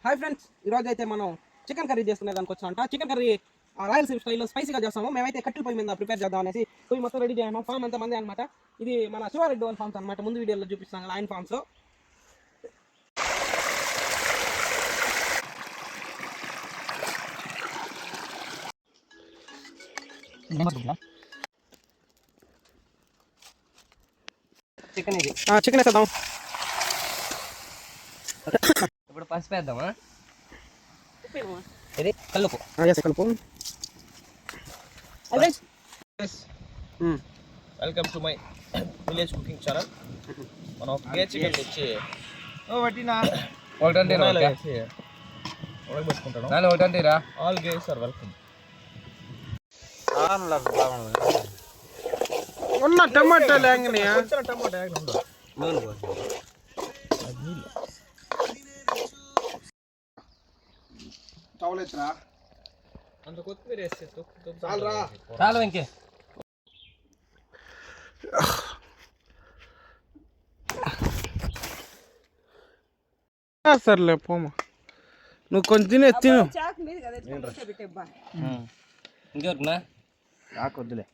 Hi friends, ఈరోజు అయితే మనం చికెన్ కర్రీ చేసుకునే దానికి వచ్చామంట. చికెన్ కర్రీ రాయలసీమ స్టైల్లో స్పైసీగా చేస్తాము. మేమైతే కట్టెల పొయ్యి మీద ప్రిపేర్ చేద్దాం అనేసి పొయ్యి మొత్తం రెడీ చేయము. ఫామ్ అంత మంది అనమాట. ఇది మన శివారెడ్డి వాళ్ళ ఫామ్స్ అనమాట. ముందు వీడియోలో చూపిస్తాను కదా ఆయన ఫామ్స్. చికెన్ ఇది చికెన్ వేసేద్దాం. ఇప్పుడు పసుపు వేద్దామా? ఇది కలుపు కలుపు. Welcome to my village cooking channel. మనం ఒక గే చికెన్ తెచ్చి ఉడకబెట్టుకుంటాను. ఒకటంటీరా ఆల్ గేస్ ఆర్ వెల్కమ్. ఉన్న టమాటాలు ಹೆಂಗನೆಯಾ? టమాటా చావులేట్రా అంత కొత్తిమీర వేస్తే చాలరా. చాలు వెంకే. సర్లే పోమా, నువ్వు కొంచెం తినే తిను. ఇంకెవరికినా నాకు వద్దులే.